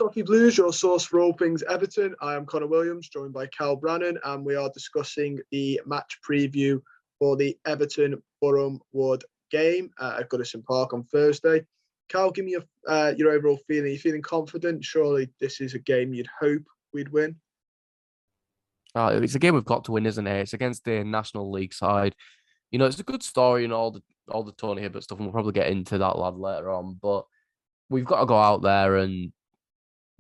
Toffee Blues, your source for all things Everton. I am Connor Williams, joined by Callum Brannan, and we are discussing the match preview for the Everton Boreham Wood game at Goodison Park on Thursday. Cal, give me your overall feeling. Are you feeling confident? Surely this is a game you'd hope we'd win. It's a game we've got to win, isn't it? It's against the National League side. You know, it's a good story and all the Tony Hibbert stuff, and we'll probably get into that lad later on. But we've got to go out there and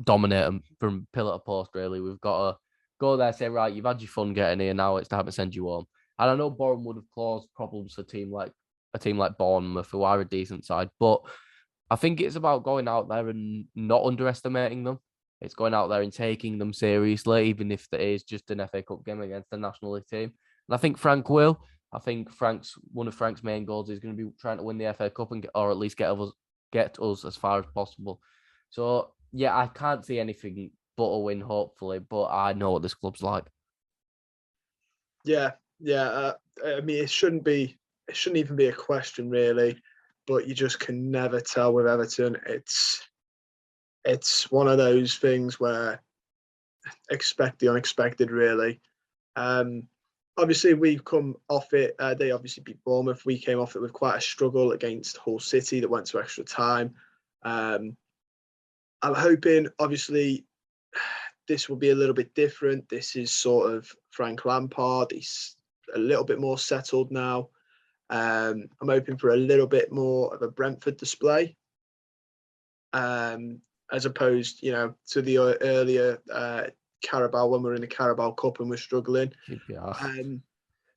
dominate them from pillar to post, really. We've got to go there, say, right, you've had your fun getting here, now it's time to send you home. And I know Boreham would have caused problems for a team like Bournemouth, who are a decent side, but I think it's about going out there and not underestimating them. It's going out there and taking them seriously, even if it is just an FA Cup game against the National League team. And I think Frank will. I think one of Frank's main goals is going to be trying to win the FA Cup or at least get us as far as possible. So yeah, I can't see anything but a win, hopefully. But I know what this club's like. Yeah. I mean, it shouldn't even be a question, really. But you just can never tell with Everton. It's one of those things where expect the unexpected, really. Obviously, we've come off it. They obviously beat Bournemouth. We came off it with quite a struggle against Hull City that went to extra time. I'm hoping, obviously, this will be a little bit different. This is sort of Frank Lampard. He's a little bit more settled now. I'm hoping for a little bit more of a Brentford display. As opposed, to the earlier Carabao when we were in the Carabao Cup and we're struggling. Yeah.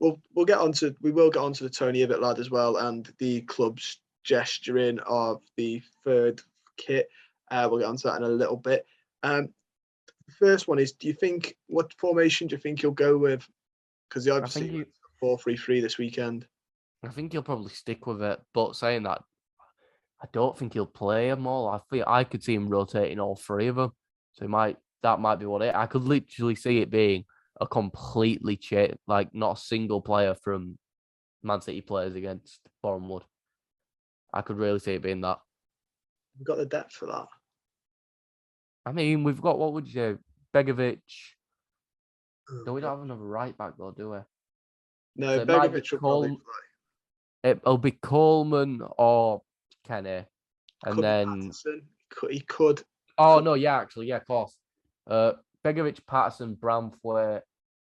We will get onto the Tony Hibbert lad as well and the club's gesturing of the third kit. We'll get onto that in a little bit. The first one is: what formation do you think you'll go with? Because obviously 4-3-3 this weekend. I think he'll probably stick with it. But saying that, I don't think he'll play them all. I think I could see him rotating all three of them. So that might be what I could literally see it being a completely like not a single player from Man City players against Boreham Wood. I could really see it being that. We've got the depth for that. I mean, we've got, what would you say, Begovic. We don't have another right back though, do we? No, so Begovic will probably play. It'll be Coleman or Kenny. And could then he could. Oh no, yeah, actually, yeah, of course. Begovic, Patterson, Bramthwaite,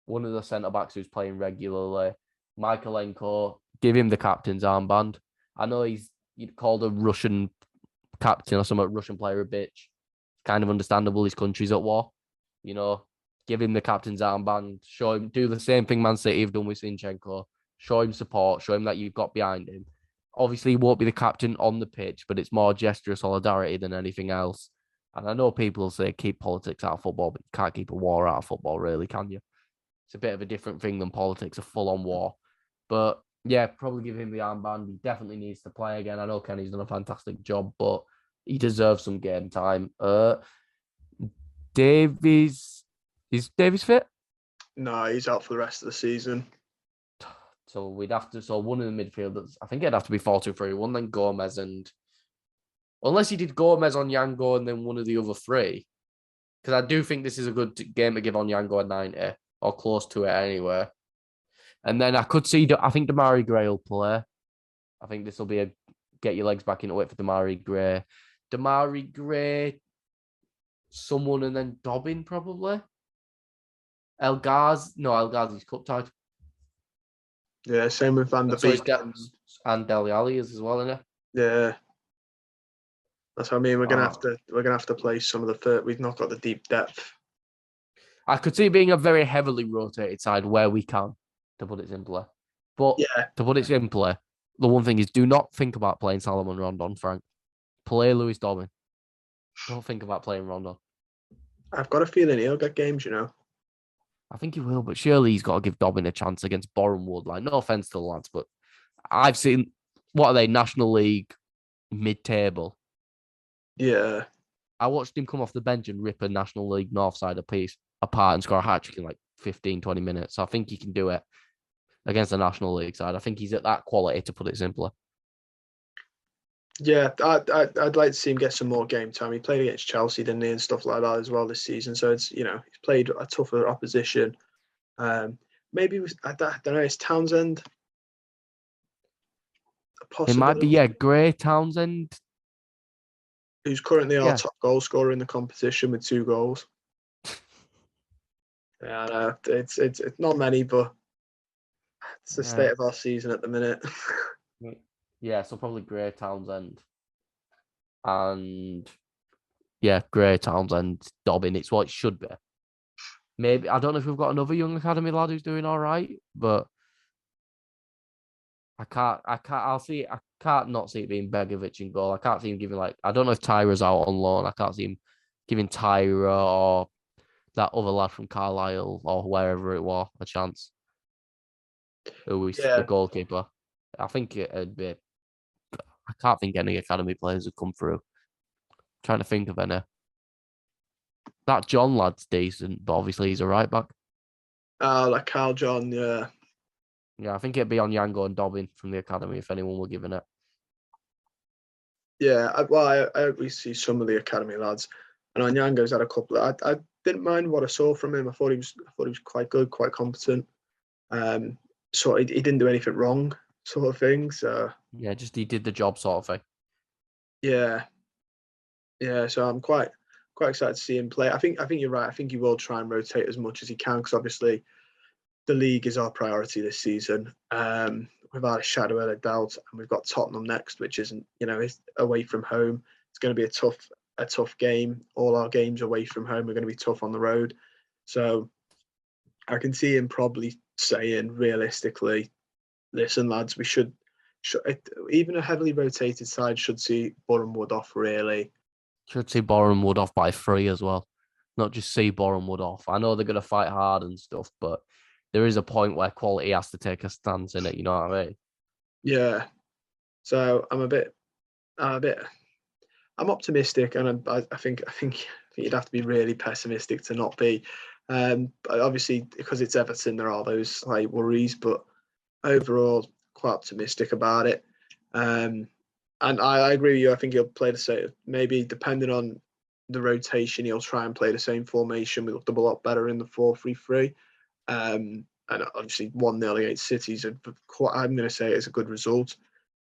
one of the centre backs who's playing regularly. Michaelenko, give him the captain's armband. I know he's called a Russian captain or some Russian player a bitch. Kind of understandable. His country's at war. Give him the captain's armband. Show him, do the same thing Man City have done with Zinchenko. Show him support. Show him that you've got behind him. Obviously, he won't be the captain on the pitch, but it's more a gesture of solidarity than anything else. And I know people will say keep politics out of football, but you can't keep a war out of football, really, can you? It's a bit of a different thing than politics, a full-on war. But yeah, probably give him the armband. He definitely needs to play again. I know Kenny's done a fantastic job, but he deserves some game time. Is Davies fit? No, he's out for the rest of the season. So we'd have to. So one of the midfielders, I think it'd have to be 4-2-3-1, then Gomez and. Unless he did Gomez on Yango and then one of the other three. Because I do think this is a good game to give on Yango at 90, or close to it anyway. And then I could see, I think Damari Gray will play. I think this will be a get your legs back into it for Damari Gray. Damari Gray, someone, and then Dobbin probably. El Ghazi's cup tied. Yeah, same with Van der Beek. And Dele Alli as well, isn't it? Yeah. That's what I mean. We're gonna have to play some of the third. We've not got the deep depth. I could see it being a very heavily rotated side where we can, to put it simply. But to put it simply, the one thing is do not think about playing Salomon Rondon, Frank. Play Lewis Dobbin. Don't think about playing Rondon. I've got a feeling he'll get games, I think he will, but surely he's got to give Dobbin a chance against Boreham Wood. Like, no offense to the lads, but I've seen, what are they, National League mid-table? Yeah. I watched him come off the bench and rip a National League North side apart and score a hat-trick in like 15, 20 minutes. So I think he can do it against the National League side. I think he's at that quality, to put it simply. Yeah, I'd like to see him get some more game time. He played against Chelsea, didn't he, and stuff like that as well this season. So it's he's played a tougher opposition. Um, maybe I don't know. Is Townsend a It might be, possibility? yeah, Gray, Townsend. Who's currently our Yeah. top goal scorer in the competition with 2 goals. Yeah, I know. It's not many, but it's the state Yeah. of our season at the minute. Yeah, so probably Gray, Townsend. And yeah, Gray, Townsend, Dobbin. It's what it should be. Maybe I don't know if we've got another young academy lad who's doing all right, but I can't not see it being Begovic in goal. I can't see him giving I don't know if Tyra's out on loan. I can't see him giving Tyra or that other lad from Carlisle or wherever it was a chance. Who is the Yeah, goalkeeper? I think it'd be. I can't think any academy players have come through. Trying to think of any. That John lad's decent, but obviously he's a right back. like Carl John. Yeah, Yeah, I think it'd be on Yango and Dobbin from the academy if anyone were given it. yeah. I at least see some of the academy lads, and Onyango's had a couple. I didn't mind what I saw from him. I thought he was quite good, quite competent. So he didn't do anything wrong, sort of thing. So Yeah, just he did the job sort of thing. yeah, yeah. So I'm quite excited to see him play. I think you're right. I think he will try and rotate as much as he can because obviously the league is our priority this season, without a shadow of a doubt. And we've got Tottenham next, which isn't, is away from home. It's going to be a tough game. All our games away from home are going to be tough on the road. So I can see him probably saying realistically, listen, lads, we should even a heavily rotated side should see Boreham Wood off really. Should see Boreham Wood off by 3 as well. Not just see Boreham Wood off. I know they're going to fight hard and stuff, but there is a point where quality has to take a stance in it. You know what I mean? Yeah. So I'm a bit I'm optimistic, and I think you'd have to be really pessimistic to not be. But obviously, because it's Everton, there are those worries, but overall, quite optimistic about it. Um, and I agree with you. I think he'll play the same. Maybe depending on the rotation, he'll try and play the same formation. We looked a lot better in the 4-3-3. And obviously 1-0 against City is I'm going to say it's a good result.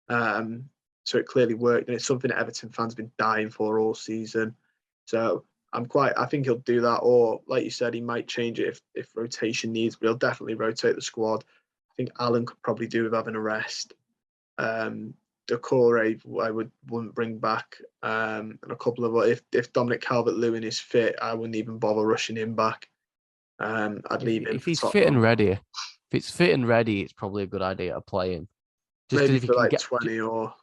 Um, so it clearly worked, and it's something that Everton fans have been dying for all season. So I think he'll do that, or like you said, he might change it if rotation needs, but he'll definitely rotate the squad. I think Alan could probably do with having a rest. Decore I wouldn't bring back, and a couple of if Dominic Calvert-Lewin is fit, I wouldn't even bother rushing him back. I'd If leave him if for he's fit Tottenham, and ready, if it's fit and ready, it's probably a good idea to play him. Just because maybe if he for can like get 20 or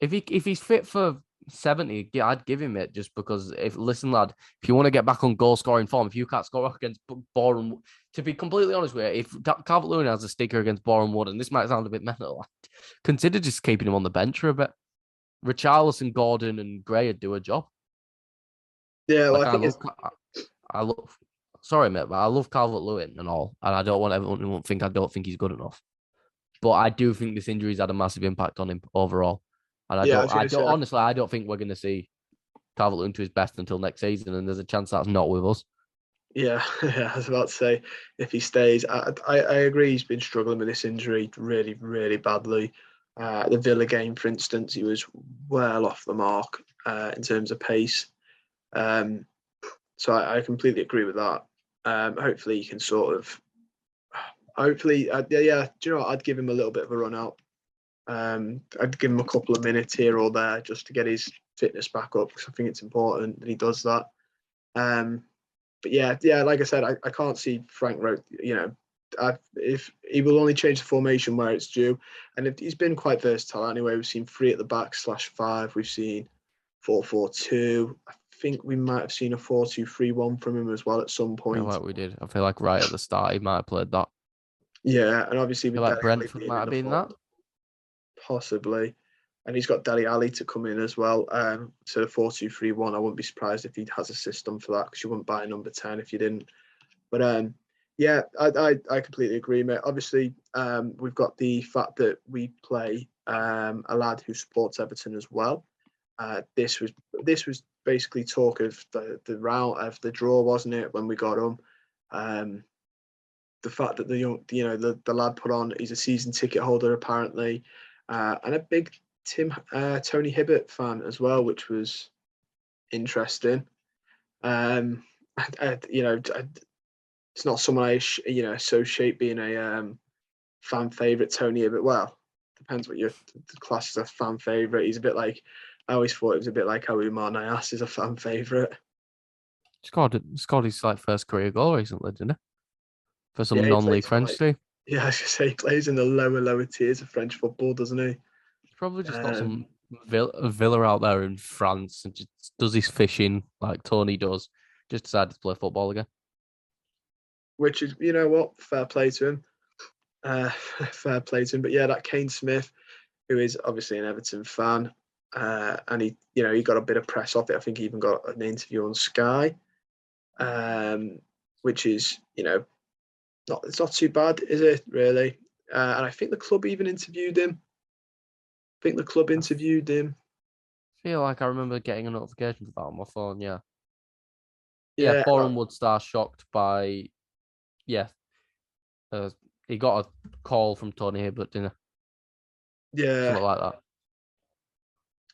if he's fit for 70, yeah, I'd give him it just because if listen, lad, if you want to get back on goal scoring form, if you can't score against Boreham, to be completely honest with you, if Calvert Lewin has a sticker against Boreham Wood, and this might sound a bit mental, consider just keeping him on the bench for a bit. Richarlison, Gordon, and Gray would do a job. yeah. Well, Like I think it's I love. Sorry, mate, but I love Calvert Lewin and all, and I don't want everyone to think I don't think he's good enough. But I do think this injury's had a massive impact on him overall. And yeah. I was going to say honestly, I don't think we're going to see Calvert-Lewin to his best until next season, and there's a chance that's not with us. yeah, yeah. I was about to say if he stays, I agree. He's been struggling with this injury really, really badly. The Villa game, for instance, he was well off the mark in terms of pace. Um, so I completely agree with that. Hopefully, he can sort of. Hopefully, yeah, yeah. Do you know what? I'd give him a little bit of a run out. I'd give him a couple of minutes here or there just to get his fitness back up because I think it's important that he does that. Um, but yeah, yeah, like I said, I can't see Frank wrote, if he will only change the formation where it's due, and if he's been quite versatile anyway. We've seen 3 at the back /5. We've seen 4-4-2. I think we might have seen a 4-2-3-1 from him as well at some I feel point. like we did. I feel like right at the start he might have played that. Yeah, and obviously I feel with like Dele Alli Brentford being might in have the been that. forward, possibly. And he's got Dele Alli to come in as well. So the 4-2-3-1, I wouldn't be surprised if he has a system for that because you wouldn't buy a number 10 if you didn't. But Yeah, I completely agree, mate. Obviously, we've got the fact that we play a lad who supports Everton as well. This was basically talk of the round of the draw, wasn't it? When we got him, um, the fact that the lad put on, he's a season ticket holder apparently, and a big Tony Hibbert fan as well, which was interesting. Um, it's not someone I associate being a fan favorite. Tony Hibbert. Well, depends what your class as a fan favorite. He's a bit like, I always thought it was a bit like how Umar Niasse is a fan favorite. Scored his like first career goal recently, didn't he? For Yeah, some he non-league plays for French like, team. yeah, I was gonna say he plays in the lower tiers of French football, doesn't he? He's probably just got Um, some villa out there in France and just does his fishing like Tony does. Just decided to play football again. which is, you know what, fair play to him. Fair play to him. But yeah, that Kane Smith, who is obviously an Everton fan, and he got a bit of press off it. I think he even got an interview on Sky, um, which is, it's not too bad, is it really? And I think the club even interviewed him. I think the club I interviewed him. feel like I remember getting a notification for that on my phone. Yeah, yeah. Yeah, Boreham Wood star shocked by yeah. Uh, he got a call from Tony Hibbert, didn't he? yeah, Something like that.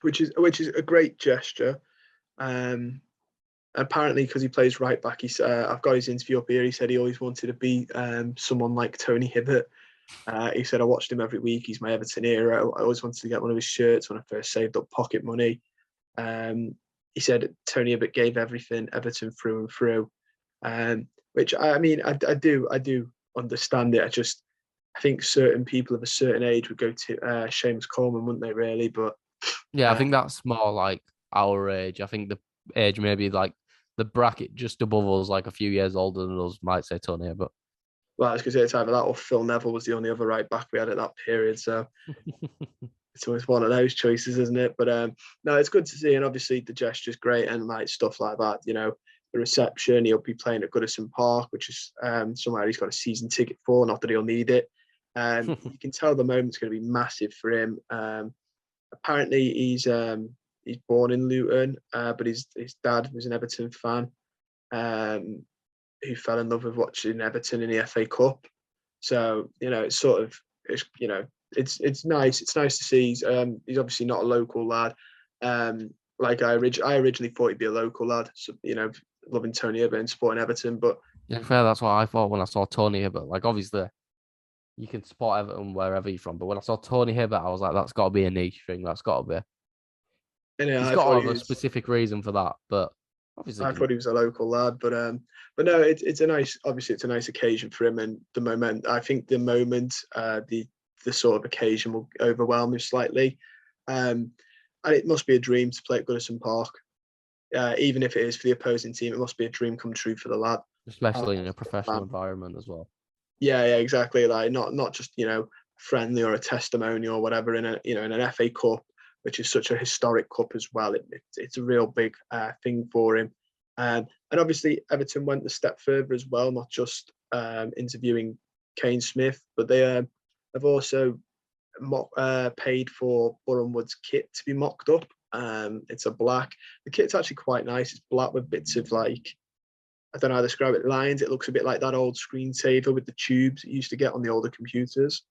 which is a great gesture. Um, Apparently, because he plays right back, I've got his interview up here. He said he always wanted to be someone like Tony Hibbert. He said, I watched him every week. He's my Everton hero. I always wanted to get one of his shirts when I first saved up pocket money. He said Tony Hibbert gave everything Everton through and through, which I mean, I do understand it. I think certain people of a certain age would go to Seamus Coleman, wouldn't they? Really, but Yeah, I uh, think that's more like our age. I think the age maybe like the bracket just above us, like a few years older than us, might say Tony Hibbert. well, I was going to say it's either that or Phil Neville was the only other right back we had at that period. So it's always one of those choices, isn't it? But no, it's good to see, and obviously the gesture's great, and like stuff like that. The reception. He'll be playing at Goodison Park, which is somewhere he's got a season ticket for. Not that he'll need it. You can tell the moment's going to be massive for him. Apparently, he's born in Luton, but his dad was an Everton fan, um, who fell in love with watching Everton in the FA Cup. So it's sort of it's nice. It's nice to see. He's obviously not a local lad. Like I originally thought he'd be a local lad. So, loving Tony Hibbert and supporting Everton, but Yeah, fair. That's what I thought when I saw Tony Hibbert. Like, obviously, you can support Everton wherever you're from, but when I saw Tony Hibbert, I was like, that's got to be a niche thing. That's got to be. He's I got thought to he have a was. specific reason for that, but obviously, I thought he was a local lad, but no, it's a nice. Obviously, it's a nice occasion for him, and the moment. I think the moment, the sort of occasion will overwhelm him slightly, and it must be a dream to play at Goodison Park. Even if it is for the opposing team, it must be a dream come true for the lad. especially in a professional environment as well. Yeah, exactly. Like not just friendly or a testimonial or whatever in an FA Cup, which is such a historic cup as well. It's a real big thing for him. And obviously Everton went a step further as well, not just interviewing Kane Smith, but they have also paid for Boreham Wood's kit to be mocked up. It's a black. The kit's actually quite nice. It's black with bits of like, I don't know how to describe it, lines. It looks a bit like that old screensaver with the tubes you used to get on the older computers,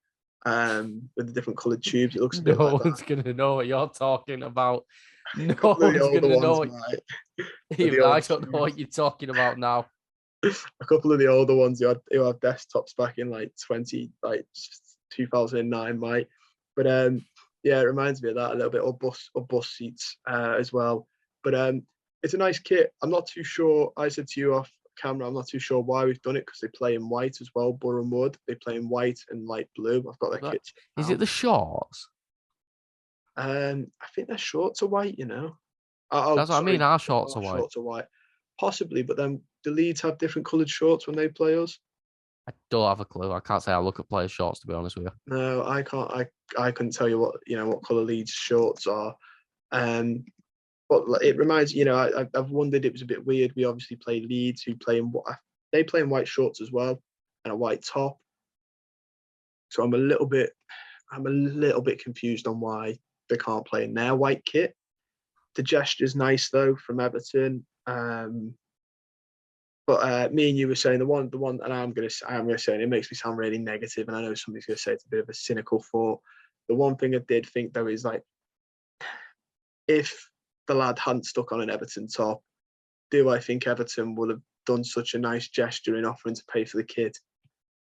with the different coloured tubes. It looks a bit like No that. one's gonna know what you're talking about. A No couple of the one's older gonna know ones what might. The even I older don't know what tubes. you're talking about now. A couple of the older ones who have desktops back in like 2009 might. But yeah, it reminds me of that a little bit, or bus seats as well. But it's a nice kit. I'm not too sure. I said to you off camera, I'm not too sure why we've done it because they play in white as well. Boreham Wood, they play in white and light blue. I've got their kits Is now. it the shorts? I think their shorts are white. That's what I mean. Sorry, Our shorts our are white. shorts are white. Possibly, but then the Leeds have different coloured shorts when they play us. I don't have a clue. I can't say I look at players' shorts to be honest with you. No, I can't. I couldn't tell you what colour Leeds shorts are. Um, but it reminds I've wondered. It was a bit weird. We obviously play Leeds, who play in what they play in white shorts as well. and a white top. So I'm a little bit confused on why they can't play in their white kit. The gesture's nice though from Everton. But me and you were saying the one, and I am gonna say, and it makes me sound really negative, and I know somebody's gonna say it's a bit of a cynical thought. The one thing I did think though is like, if the lad hadn't stuck on an Everton top, do I think Everton would have done such a nice gesture in offering to pay for the kit?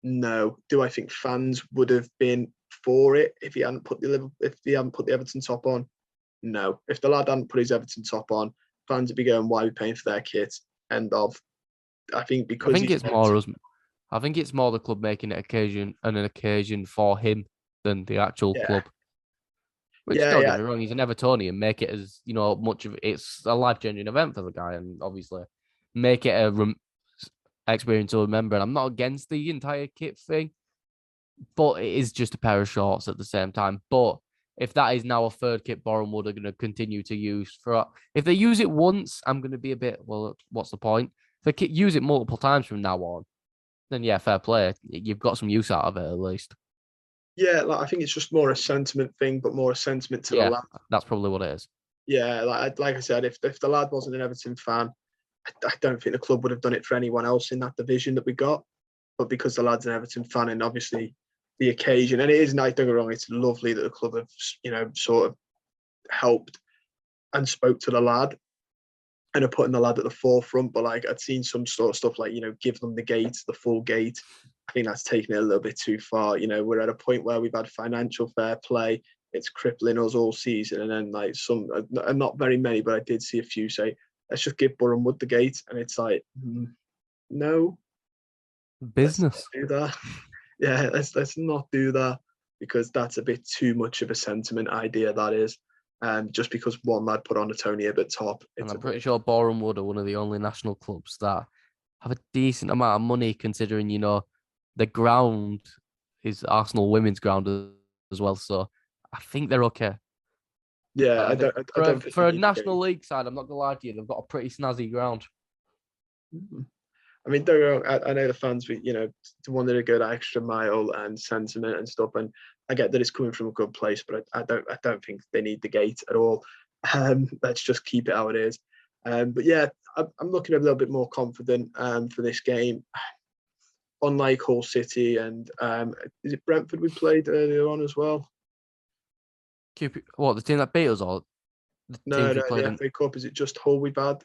No. Do I think fans would have been for it if he hadn't put the Everton top on? No. If the lad hadn't put his Everton top on, fans would be going, "Why are we paying for their kit?" End of. I think because I think it's more the club making it an occasion for him than the actual club. Which, don't get me wrong, he's an Evertonian. Make it as, much of it's a life-changing event for the guy, and obviously make it a experience to remember. And I'm not against the entire kit thing, but it is just a pair of shorts at the same time. But if that is now a third kit Boreham Wood are going to continue to use if they use it once, I'm going to be a bit, well, what's the point? If they use it multiple times from now on, then yeah, fair play. You've got some use out of it at least. Yeah, I think it's just more a sentiment thing, but more a sentiment to the lad. That's probably what it is. Yeah, like I said, if the lad wasn't an Everton fan, I don't think the club would have done it for anyone else in that division that we got. But because the lad's an Everton fan, and obviously the occasion, and it is nice, don't get me wrong, it's lovely that the club have, sort of helped and spoke to the lad and are putting the lad at the forefront. But like, I'd seen some sort of stuff like, give them the full gate. I think that's taking it a little bit too far. We're at a point where we've had financial fair play. It's crippling us all season. And then like not very many, but I did see a few say, let's just give Boreham Wood the gate. And it's like, no. Business. Let's not do that. Yeah, let's not do that, because that's a bit too much of a sentiment idea, that is. Just because one lad put on a Tony Hibbert top. And I'm pretty sure Boreham Wood are one of the only national clubs that have a decent amount of money, considering, the ground is Arsenal women's ground as well. So I think they're okay. Yeah, I don't think for a National League side, I'm not gonna lie to you, they've got a pretty snazzy ground. I mean, don't get wrong, I know the fans, wanted to go that extra mile and sentiment and stuff, and I get that it's coming from a good place, but I don't think they need the gate at all. Let's just keep it how it is. But yeah, I'm looking a little bit more confident for this game. Unlike Hull City and is it Brentford we played earlier on as well? What, the team that beat us, or the No, the FA Cup, is it just Hull we've had?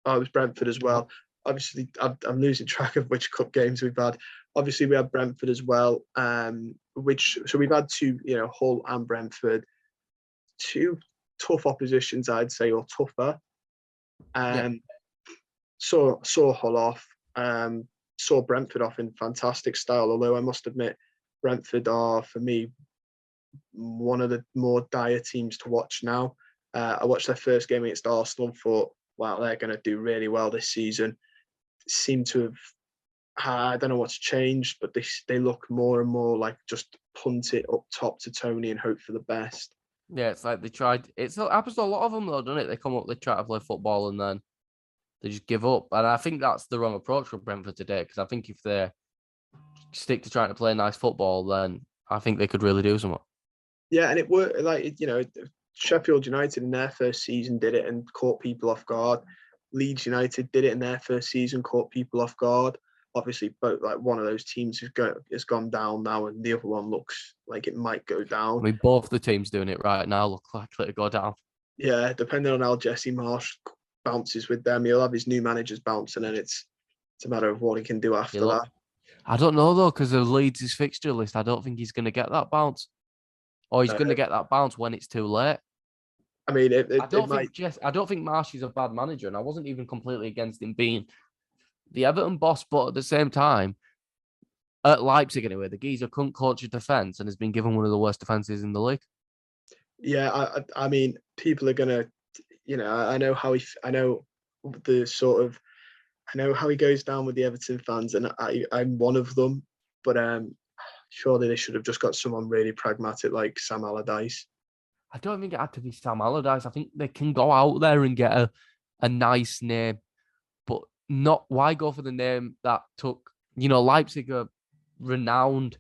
Oh, it was Brentford as well. Obviously, I'm losing track of which cup games we've had. Obviously, we had Brentford as well. So we've had two, Hull and Brentford, two tough oppositions, I'd say, or tougher. Saw Hull off. Saw Brentford off in fantastic style. Although I must admit, Brentford are, for me, one of the more dire teams to watch now. I watched their first game against Arsenal and thought, wow, they're going to do really well this season. Seem to have, I don't know what's changed, but they look more and more like just punt it up top to Tony and hope for the best. Yeah, it's like they tried. It happens to a lot of them though, doesn't it? They come up, they try to play football, and then they just give up. And I think that's the wrong approach for Brentford today, because I think if they stick to trying to play nice football, then I think they could really do something. Yeah, and it worked. Like, Sheffield United in their first season did it and caught people off guard. Leeds United did it in their first season, caught people off guard. Obviously, both like one of those teams has gone down now, and the other one looks like it might go down. I mean, both the teams doing it right now look likely to go down. Yeah, depending on how Jesse Marsh bounces with them, he'll have his new managers bounce, and then it's a matter of what he can do after that. I don't know though, because of Leeds' fixture list, I don't think he's going to get that bounce, or he's going to get that bounce when it's too late. I mean, I don't think Marsh is a bad manager, and I wasn't even completely against him being the Everton boss, but at the same time, at Leipzig anyway, the geezer couldn't coach a defence and has been given one of the worst defences in the league. Yeah, I mean, people are gonna, I know how I know how he goes down with the Everton fans, and I'm one of them. But surely they should have just got someone really pragmatic like Sam Allardyce. I don't think it had to be Sam Allardyce. I think they can go out there and get a nice name, but not why go for the name that took Leipzig are renowned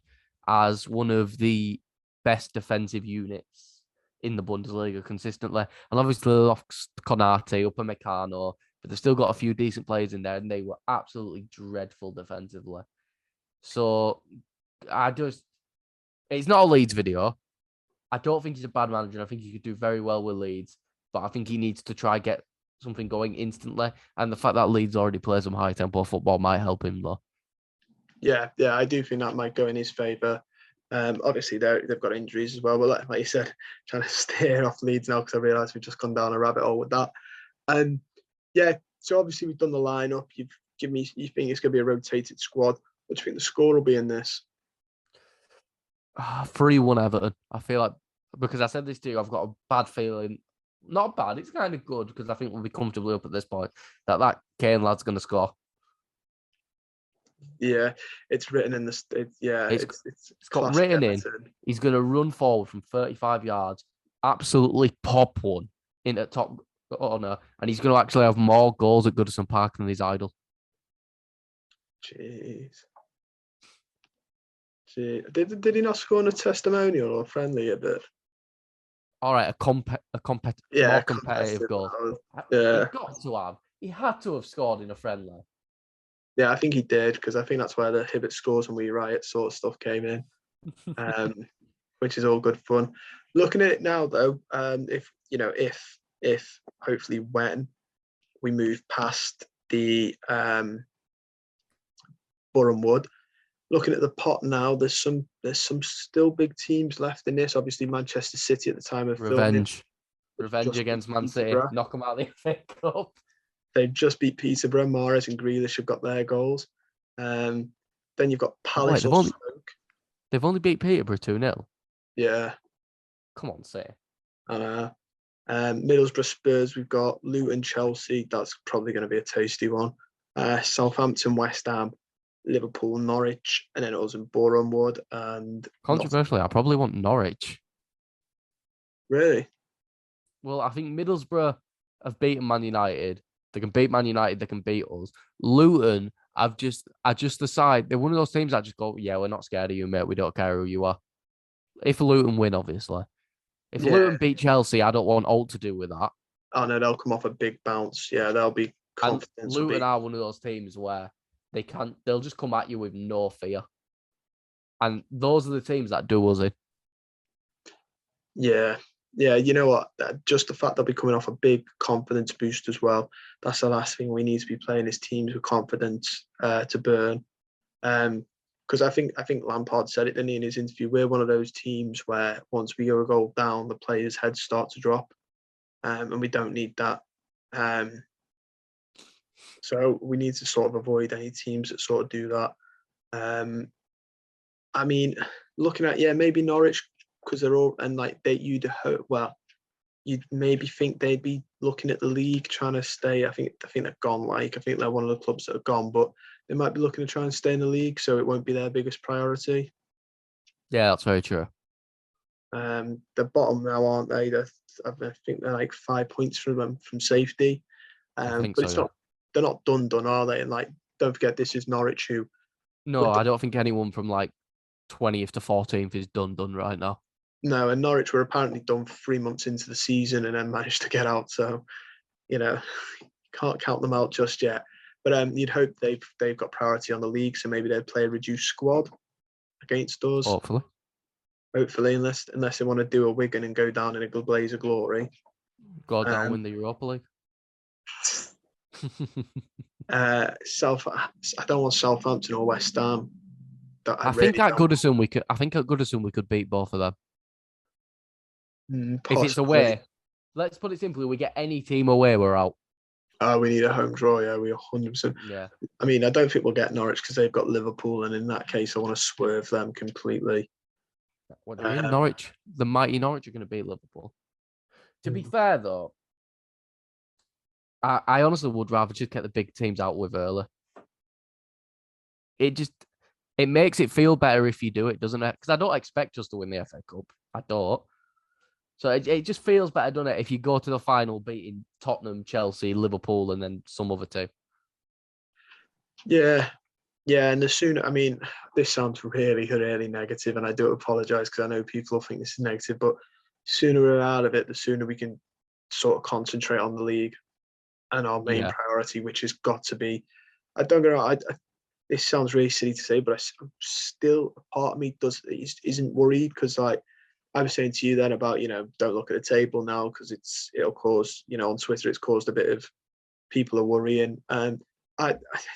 as one of the best defensive units in the Bundesliga consistently. And obviously, they lost Konate, Upamecano, but they've still got a few decent players in there, and they were absolutely dreadful defensively. So it's not a Leeds video. I don't think he's a bad manager. I think he could do very well with Leeds, but I think he needs to try get something going instantly. And the fact that Leeds already play some high tempo football might help him though. Yeah, I do think that might go in his favour. Obviously, they've got injuries as well, but like you said, trying to steer off Leeds now because I realise we've just gone down a rabbit hole with that. Yeah, so obviously we've done the lineup. You think it's going to be a rotated squad. What do you think the score will be in this? 3-1 Everton. I feel like, because I said this to you, I've got a bad feeling. Not bad, it's kind of good because I think we'll be comfortably up at this point that Kane lad's going to score. Yeah, it's written in the. It's got written Everton. In. He's going to run forward from 35 yards, absolutely pop one in a top corner, and he's going to actually have more goals at Goodison Park than his idol. Jeez. Did he not score in a testimonial or a friendly a bit? All right, more competitive goal. Yeah, he got to have. He had to have scored in a friendly. Yeah, I think he did because I think that's where the Hibbert scores and we riot sort of stuff came in, which is all good fun. Looking at it now, though, if hopefully when we move past the Boreham Wood, looking at the pot now, there's some still big teams left in this. Obviously, Manchester City at the time of revenge against Man City, knock them out of the FA Cup. They've just beat Peterborough. Mahrez and Grealish have got their goals. Then you've got Palace. They've only beat Peterborough 2-0. Yeah. Come on, say. I know. Middlesbrough Spurs, we've got Luton Chelsea. That's probably going to be a tasty one. Southampton West Ham, Liverpool Norwich, and then us in Boreham Wood. And controversially, I probably want Norwich. Really? Well, I think Middlesbrough have beaten Man United. They can beat Man United. They can beat us. Luton, I just decide they're one of those teams that just go, yeah, we're not scared of you, mate. We don't care who you are. If Luton win, obviously. If Luton beat Chelsea, I don't want all to do with that. Oh no, they'll come off a big bounce. Yeah, they'll be confident. And Luton are one of those teams where they'll just come at you with no fear. And those are the teams that do us in. Yeah, you know what? Just the fact they'll be coming off a big confidence boost as well. That's the last thing we need to be playing as teams with confidence to burn. Because I think Lampard said it, didn't he, in his interview? We're one of those teams where once we go a goal down, the players' heads start to drop, and we don't need that. So we need to sort of avoid any teams that sort of do that. I mean, looking at maybe Norwich, because they're all you'd maybe think they'd be looking at the league trying to stay. I think they're gone. I think they're one of the clubs that are gone, but they might be looking to try and stay in the league, so it won't be their biggest priority. Yeah, that's very true. They're bottom now, aren't they? I think they're like 5 points from safety. But it's not. They're not done, are they? And don't forget, this is Norwich who. No, I don't think anyone from 20th to 14th is done right now. No, and Norwich were apparently done 3 months into the season and then managed to get out. So, can't count them out just yet. But you'd hope they've got priority on the league, so maybe they'd play a reduced squad against us. Hopefully, unless they want to do a Wigan and go down in a good blaze of glory. Go down, win the Europa League. I don't want Southampton or West Ham. I think at Goodison we could beat both of them. If it's away, let's put it simply: we get any team away, we're out. We need a home draw. Yeah, we 100%. Yeah. I mean, I don't think we'll get Norwich because they've got Liverpool, and in that case, I want to swerve them completely. What do you mean, Norwich? The mighty Norwich are going to beat Liverpool. To be fair, though, I honestly would rather just get the big teams out with early. It makes it feel better if you do it, doesn't it? Because I don't expect us to win the FA Cup. I don't. So it just feels better, doesn't it, if you go to the final beating Tottenham, Chelsea, Liverpool, and then some other team. Yeah, Yeah, and the sooner, I mean, this sounds really, really negative, and I do apologise because I know people will think this is negative, but sooner we're out of it, the sooner we can sort of concentrate on the league and our main Yeah. priority, which has got to be. I don't get wrong. This sounds really silly to say, but I'm still a part of me isn't worried because like I was saying to you then about don't look at the table now because it'll cause on Twitter it's caused a bit of people are worrying and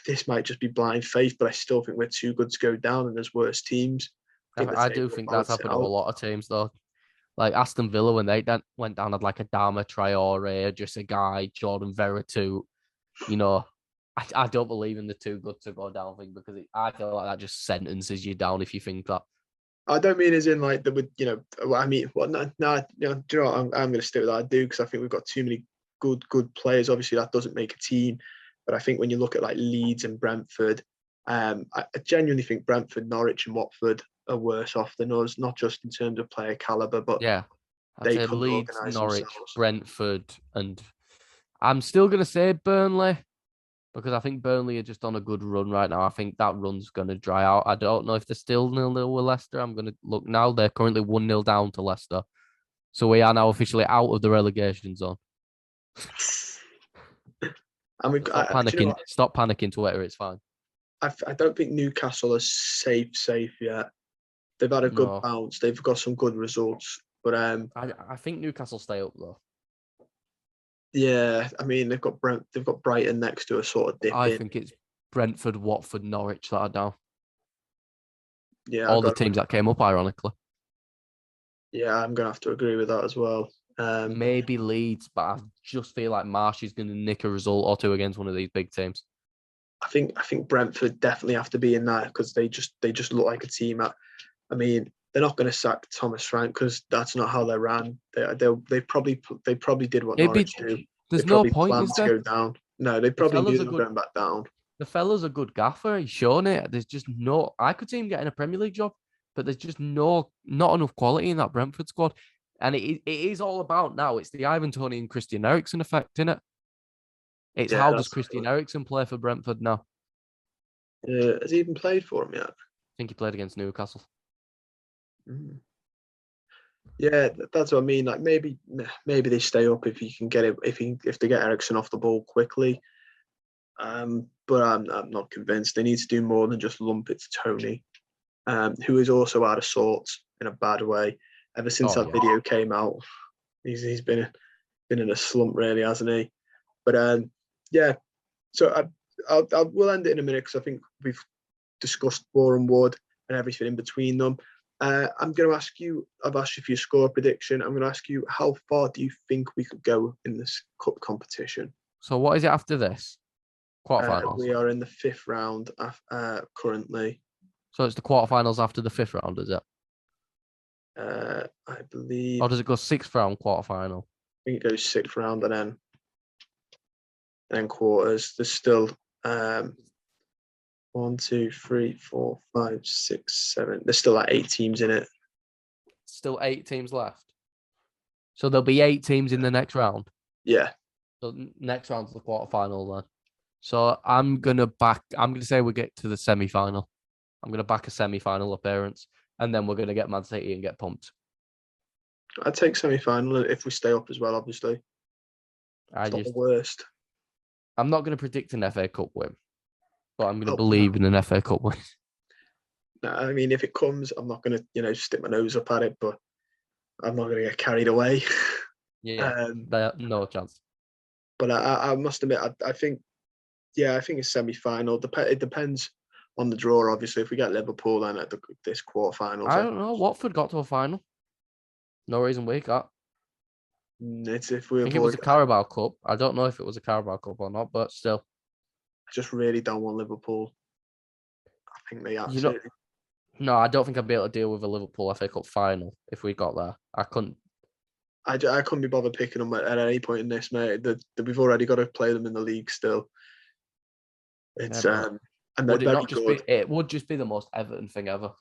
this might just be blind faith, but I still think we're too good to go down and there's worse teams. I think the I do table will think that's balance it happened to a out. lot of teams though. Like Aston Villa when they went down had like a Dama Traore, just a guy, Jordan Veretout. You know, I don't believe in the too good to go down thing because I feel like that just sentences you down if you think that. I don't mean as in like that would I mean what no do you know what? I'm going to stick with that. I do because I think we've got too many good players. Obviously that doesn't make a team, but I think when you look at like Leeds and Brentford, I genuinely think Brentford, Norwich, and Watford are worse off than us, not just in terms of player caliber, but Yeah, I'd they say couldn't Leeds, organise Norwich, themselves. Brentford, and I'm still going to say Burnley because I think Burnley are just on a good run right now. I think that run's going to dry out. I don't know if they're still 0-0 with Leicester. I'm going to look now. They're currently 1-0 down to Leicester. So we are now officially out of the relegation zone. And we've So stop do you know panicking. what? Stop panicking, Twitter. It's fine. I don't think Newcastle are safe yet. They've had a good No, bounce. They've got some good results, but I think Newcastle stay up though. yeah, I mean they've got Brighton next to a sort of dip I in. think it's Brentford, Watford, Norwich that are down. Yeah, I All the got. teams that came up, ironically. Yeah, I'm gonna have to agree with that as well. Maybe Leeds, but I just feel like Marsh is going to nick a result or two against one of these big teams. I think Brentford definitely have to be in that because they just look like a team. I mean, they're not going to sack Thomas Frank because that's not how they ran. They probably did what It'd be, Norwich do. They there's no probably point, planned is to there? go down. No, they The probably knew fella's they a were good going back down. the fella's a good gaffer. He's shown it. There's just no. I could see him getting a Premier League job, but there's just not enough quality in that Brentford squad. And it is all about now. It's the Ivan Toney and Christian Eriksen effect, in it. It's Yeah, how does that's Christian Eriksen play for Brentford now? has he even played for them yet? I think he played against Newcastle. Mm. Yeah, that's what I mean. Like maybe they stay up if you can get it if they get Ericsson off the ball quickly. But I'm not convinced. They need to do more than just lump it to Tony, who is also out of sorts in a bad way. Ever since Oh that yeah. video came out, he's been in a slump, really, hasn't he? But yeah. So we'll end it in a minute because I think we've discussed Boreham Wood and everything in between them. I'm going to ask you. I've asked you for your score prediction. I'm going to ask you how far do you think we could go in this cup competition? So what is it after this? Quarterfinals. We are in the fifth round currently. So it's the quarterfinals after the fifth round, is it? I believe Or does it go sixth round quarterfinal? I think it goes sixth round and then quarters. There's still 1, 2, 3, 4, 5, 6, 7. There's still like 8 teams in it. Still 8 teams left. So there'll be 8 teams in the next round. Yeah. So next round's the quarterfinal then. So I'm gonna say we get to the semi-final. I'm gonna back a semi-final appearance, and then we're gonna get Man City and get pumped. I'd take semi-final if we stay up as well. Obviously, it's not the worst. I'm not gonna predict an FA Cup win, but I'm gonna Oh, believe in an FA Cup win. no, I mean, if it comes, I'm not gonna stick my nose up at it, but I'm not gonna get carried away. Yeah, no chance. But I must admit, I think, yeah, I think it's semi-final. It depends on the draw, obviously. If we get Liverpool, then at this quarterfinals, I don't know. Watford got to a final. No reason we got. it's if we I think it was avoid. a Carabao Cup. I don't know if it was a Carabao Cup or not, but still. I just really don't want Liverpool. I think they You know, absolutely. no, I don't think I'd be able to deal with a Liverpool FA Cup final if we got there. I couldn't. I couldn't be bothered picking them at any point in this, mate. We've already got to play them in the league still. It's Yeah, and they're would it very not just good. be? It would just be the most Everton thing ever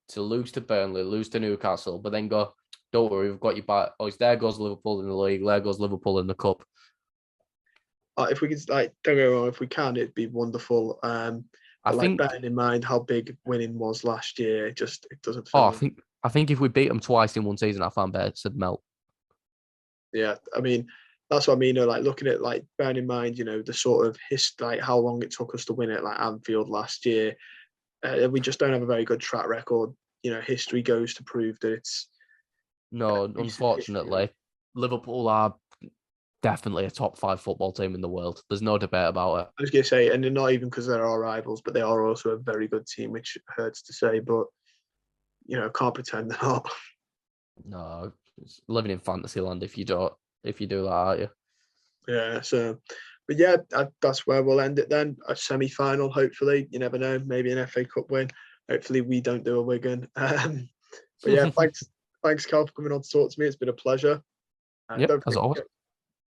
to lose to Burnley, lose to Newcastle, but then go, don't worry, we've got you back. Oh, there goes Liverpool in the league. There goes Liverpool in the cup. If we could, don't get me wrong, if we can, it'd be wonderful. I But like think. bearing in mind how big winning was last year, it doesn't Oh, feel. I think if we beat them twice in one season, our fan base would melt. Yeah, I mean, that's what I mean. Like looking at like bearing in mind, the sort of like how long it took us to win it, like Anfield last year. We just don't have a very good track record. History goes to prove that it's No, recent history. unfortunately, Liverpool are definitely a top 5 football team in the world. There's no debate about it. I was going to say, and they're not even because they're our rivals, but they are also a very good team, which hurts to say, but can't pretend they're not. No, it's living in fantasy land if you do that, aren't you? Yeah, so, but yeah, that's where we'll end it then. A semi-final, hopefully. You never know, maybe an FA Cup win. Hopefully, we don't do a Wigan. But yeah, thanks, Cal, for coming on to talk to me. It's been a pleasure. Yep, Don't as forget, always.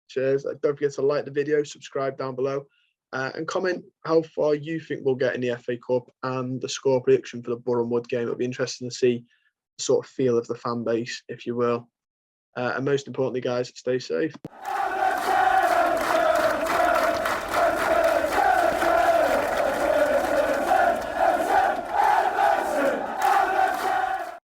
cheers. Don't forget to like the video, subscribe down below, and comment how far you think we'll get in the FA Cup and the score prediction for the Boreham Wood game. It'll be interesting to see the sort of feel of the fan base, if you will. And most importantly, guys, stay safe.